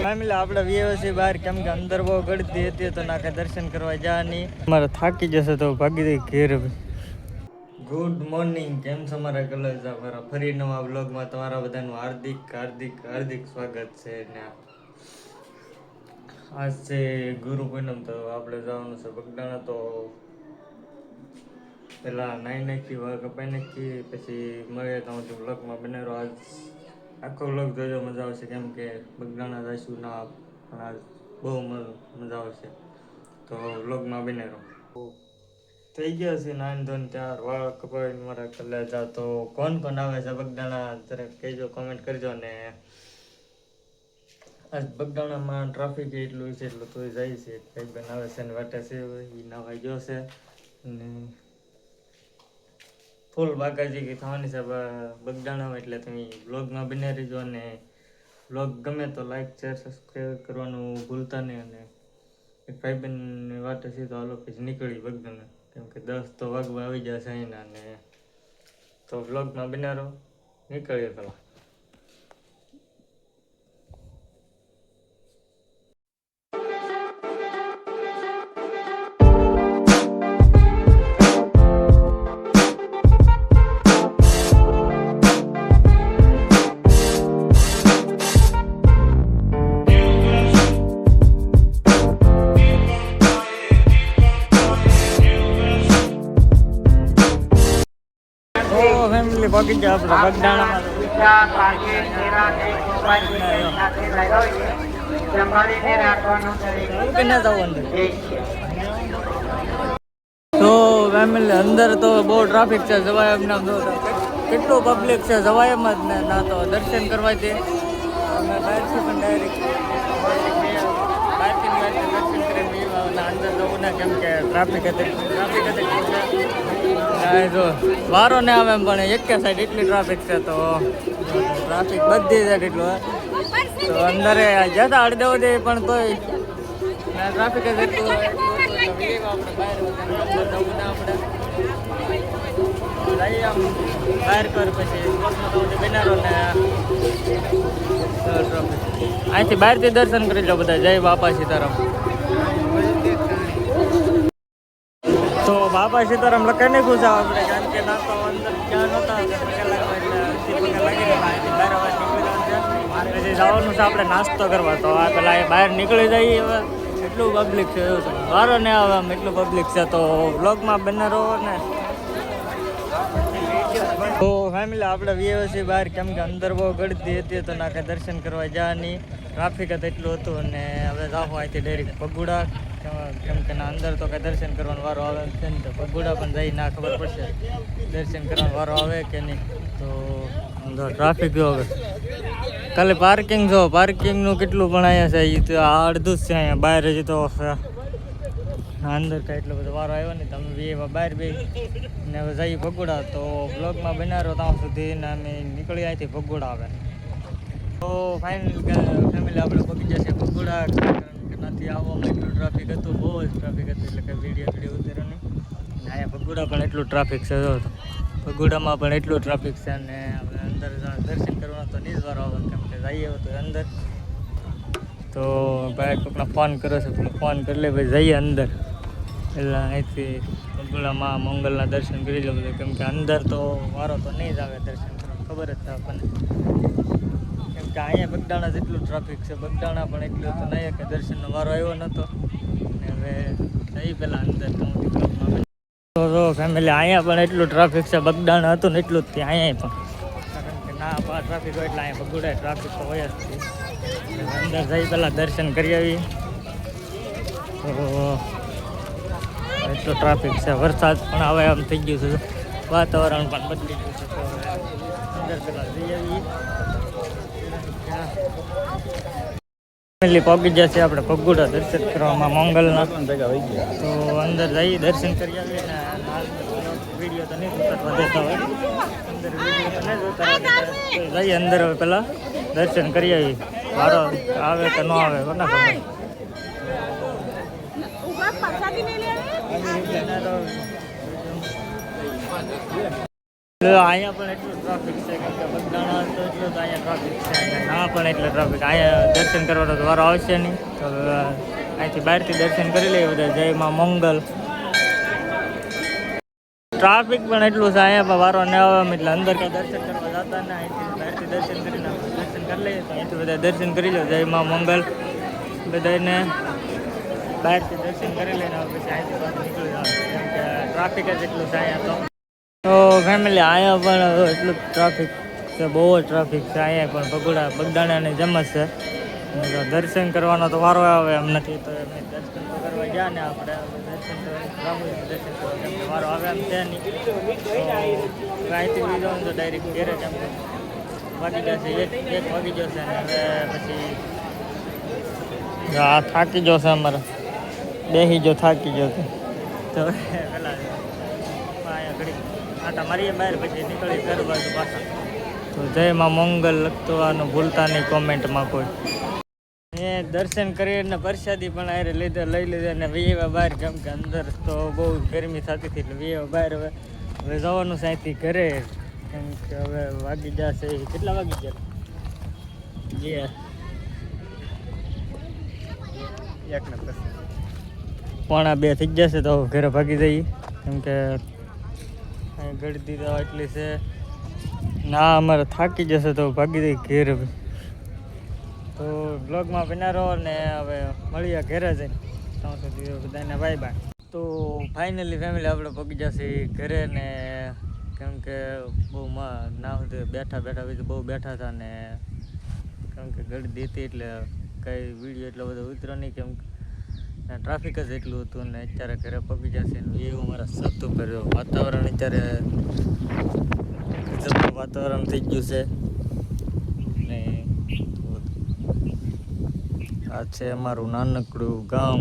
Family આપણે વ્યવસ્થિત બહાર કેમ કે અંદર બહુ ગળતી હતી તો નાખે દર્શન કરવા જા નહીં મારે થાકી જશે તો ભાગી દઈ ઘેર. ગુડ મોર્નિંગ, કેમ છો મારા કલર્સ? મારા ફરી નવા બ્લોગમાં તમારા બધાનું હાર્દિક હાર્દિક હાર્દિક સ્વાગત છે. ને આજ છે ગુરુ પૂનમ, તો આપણે જવાનું છે બગદાણા. તો પેલા નાઈ નાખી વાર કપાઈ નાખી પછી મળે તો હું બ્લોગમાં બનેલો. આજ આખો બ્લોગ જોજો, મજા આવશે કેમ કે બગદાણા જઈશું ના પણ આજ બહુ મજા આવશે, તો બ્લોગમાં બનેલો. થઈ ગયા છે નાઈન ધોન 4 વાળ કપાઈને મારા કલે જા. તો કોણ કોણ આવે છે બગદાણા જરાક કહેજો, કોમેન્ટ કરજો. ને આજ બગદાણામાં ટ્રાફિક એટલું છે એટલું તો જાય છે. કંઈક બેન આવે છે ને વાટે છે એ નાવાઈ ગયો છે ને ફૂલ બાકાજી કે થવાની છે બગદાણામાં. એટલે તમે બ્લોગમાં બને રહીજો ને બ્લોગ ગમે તો લાઈક શેર સબસ્ક્રાઈબ કરવાનું ભૂલતા નહીં. અને એક ભાઈબંધની વાત છે તો હાલો પછી નીકળી બગદાણા, કેમ કે 10 તો વાગવા આવી જશે અહીંના. ને તો બ્લોગમાં બને રહો, નીકળીએ પેલા. ફેમિલી પહોંચી ગયા આપણે બગદાણામાં. તો ફેમિલી અંદર તો બહુ ટ્રાફિક છે, જવાય એમ નામ કેટલું પબ્લિક છે, જવાય એમ જ ને ના તો દર્શન કરવા છે. અમે બહારથી પણ ડાયરેક્ટ બહારથી દર્શન કરીને અંદર જવું ને, કેમ કે ટ્રાફિક હતી. જો વારો ને આવે એમ પણ એક સાઈડ એટલી ટ્રાફિક છે, તો ટ્રાફિક બધી સાઈડ એટલું તો અંદર જતા અડધે વધે પણ તોય ટ્રાફિક જ એટલું આપણે બહાર જવું ને આપણે જઈએ આમ બહાર કર પછી બનારો ને અહીંથી બહારથી દર્શન કરી લો બધા. જય બાપા સીતારામ. તો બાપા સીતારામ લખાઈ નહીં પૂછા આપણે, કારણ કે ના તો અંદર ક્યાં નહોતા પછી જવાનું છે આપણે નાસ્તો કરવા. તો આ પેલા બહાર નીકળી જઈએ. હવે એટલું પબ્લિક છે, વારો ને આવે આમ એટલું પબ્લિક છે, તો બ્લોગમાં બને રહો ને. તો ફેમિલી આપણે વ્યવસ્થિત બહાર કેમ કે અંદર બહુ ગળતી હતી તો નાખે દર્શન કરવા જા નહીં, ટ્રાફિક જ એટલું હતું. અને હવે જાઓ અહીંથી ડાયરેક્ટ ભગુડા, કેમ કે ના અંદર તો કંઈ દર્શન કરવાનો વારો આવે છે ને, તો ભગુડા પણ જઈ ના ખબર પડશે દર્શન કરવાનો વારો આવે કે નહીં. તો ટ્રાફિક જો હવે કાલે પાર્કિંગ જો પાર્કિંગનું કેટલું પણ અહીંયા છે, એ તો આ અડધું જ છે અહીંયા. બહાર હજી તો અંદર કાંઈ એટલો બધો વારો આવ્યો નહીં. તમે બી બહાર બી ને હવે જઈએ ભગુડા. તો બ્લોગમાં બનાવ્યો ત્યાં સુધી ને અમે નીકળી અહીંથી ભગુડા આવે. તો ફાઇનલ ફેમિલી આપણે પગી જશે ભગુડા. નથી આવવામાં એટલું ટ્રાફિક હતું, બહુ જ ટ્રાફિક હતું, એટલે કે વિડીયો ઉતર્યો નહીં. અને અહીંયા ભગુડા પણ એટલું ટ્રાફિક છે, જો ભગુડામાં પણ એટલું ટ્રાફિક છે. અને આપણે અંદર દર્શન કરવાનો તો નહીં જ વારો આવે, કેમ કે જઈએ તો અંદર તો ભાઈ કોઈકનો ફોન કર્યો છે, પેલો ફોન કરી લે ભાઈ જઈએ અંદર. એટલે અહીંથી ભગુડામાં મંગલના દર્શન કરી લો બધું, કેમ કે અંદર તો વારો તો નહીં જ આવે દર્શન કરવાનો, ખબર જ છે આપણને. કેમ કે અહીંયા બગદાણા જેટલું ટ્રાફિક છે, બગદાણા પણ એટલું તો નહીં કે દર્શનનો વારો આવ્યો નહોતો. ને હવે જઈ પહેલાં અંદર તો ફેમિલી અહીંયા પણ એટલું ટ્રાફિક છે, બગદાણા હતું ને એટલું જ ત્યાં અહીંયા પણ, કારણ કે ના ટ્રાફિક હોય એટલે અહીંયા ભગુડા ટ્રાફિક તો હોય જ છે. અંદર જઈ પહેલાં દર્શન કરી આવીએ. તો એટલું ટ્રાફિક છે, વરસાદ પણ હવે આમ થઈ ગયું છે, વાતાવરણ પણ બદલી ગયું છે. તો અંદર પહેલાં જઈ આવીએ. ફેમિલી પહોંચી જશે આપણે ભગુડા દર્શન કરવામાં મંગલના. તો અંદર જઈએ દર્શન કરી આવીએ. ને વિડીયો તો નહીં ઉતારવા દેતા હોય, અંદર વિડીયો તો નહીં ઉતારવા જઈએ અંદર. હવે પહેલાં દર્શન કરી આવીએ. વારો આવે કે ન આવે કોના ખબર. અહીંયા પણ એટલું ટ્રાફિક છે કેમ કે બગદાણા તો એટલું તો અહીંયા ટ્રાફિક છે અહીંયા ના પણ એટલે ટ્રાફિક અહીંયા દર્શન કરવાનો તો વારો આવશે નહીં તો અહીંથી બહારથી દર્શન કરી લઈએ બધા જય માં મંગલ ટ્રાફિક પણ એટલું છે અહીંયા પણ વારો ન આવે એટલે અંદર કાંઈ દર્શન કરવા જતા ને અહીંથી બહારથી દર્શન કરીને દર્શન કરી લઈએ તો અહીંથી બધા દર્શન કરી લો જય માં મંગલ બધાને બહારથી દર્શન કરી લઈને પછી અહીંથી બહાર નીકળી જવાનું કેમ કે ટ્રાફિક જ એટલું છે અહીંયા તો ફેમિલી અહીંયા પણ એટલું ટ્રાફિક છે બહુ જ ટ્રાફિક છે અહીંયા પણ બગદાણાની જેમ જ છે તો દર્શન કરવાનો તો વારો આવે એમ નથી તો એમ દર્શન તો કરવા ગયા ને આપણે દર્શન કરવા કેમ કે વારો આવે એમ છે નહીં અહીંથી લીધો તો ડાયરેક્ટ ઘેરે કેમ કે વાગી જશે એક વાગી જશે ને હવે પછી આ થાકી જશે અમારે બેસી જો થાકી જશે તો પેલા અહીંયા ઘડી આટા મારીએ બહાર પછી નીકળી ઘર બાજુ પાછા તો જય માં મંગલ લખવાનું ભૂલતા નહીં કોમેન્ટમાં કોઈ મેં દર્શન કરીને પ્રસાદી પણ આરે લઈ લીધા અને વીવા બહાર કેમ કે અંદર તો બહુ ગરમી થતી હતી એટલે વીવા બહાર હવે જવાનું છે અહીંથી ઘરે કેમ કે હવે વાગી જશે કેટલા વાગી જાય પોણા 2 થઈ જશે તો ઘરે ભાગી જઈએ કેમ કે ગળદી તો એટલી છે ના અમારે થાકી જશે તો ભાગી જઈએ ઘેર તો બ્લોગમાં બના રહો ને હવે મળીએ ઘરે જઈને ત્યાં સુધી બધાને બાય બાય તો ફાઇનલી ફેમિલી આપણે પગી જશે ઘરે ને કેમ કે બહુ ના સુધી બેઠા બહુ બેઠા હતા ને કેમ કે ગળદી હતી એટલે કંઈ વિડીયો એટલો બધો ઉતરો નહીં કેમ ટ્રાફિક જ એટલું હતું ને અત્યારે ઘરે પગી જશે ને એવું મારા સતું કર્યો વાતાવરણ અત્યારે વાતાવરણ થઈ ગયું છે ને આ છે અમારું નાનકડું ગામ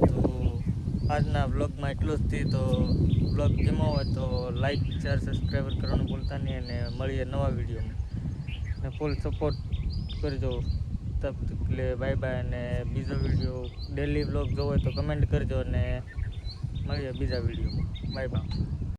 તો આજના બ્લોગમાં એટલું જ થી તો બ્લોગ ગમ્યો હોય તો લાઈક શેર સબસ્ક્રાઈબર કરવાનું ભૂલતા નહીં અને મળીએ નવા વિડીયોમાં ને ફૂલ સપોર્ટ કરજો તબ તક લે બાય બાય અને બીજો વિડીયો ડેલી બ્લોગ જોવો હોય તો કમેન્ટ કરજો અને મળીએ બીજા વિડીયોમાં બાય બાય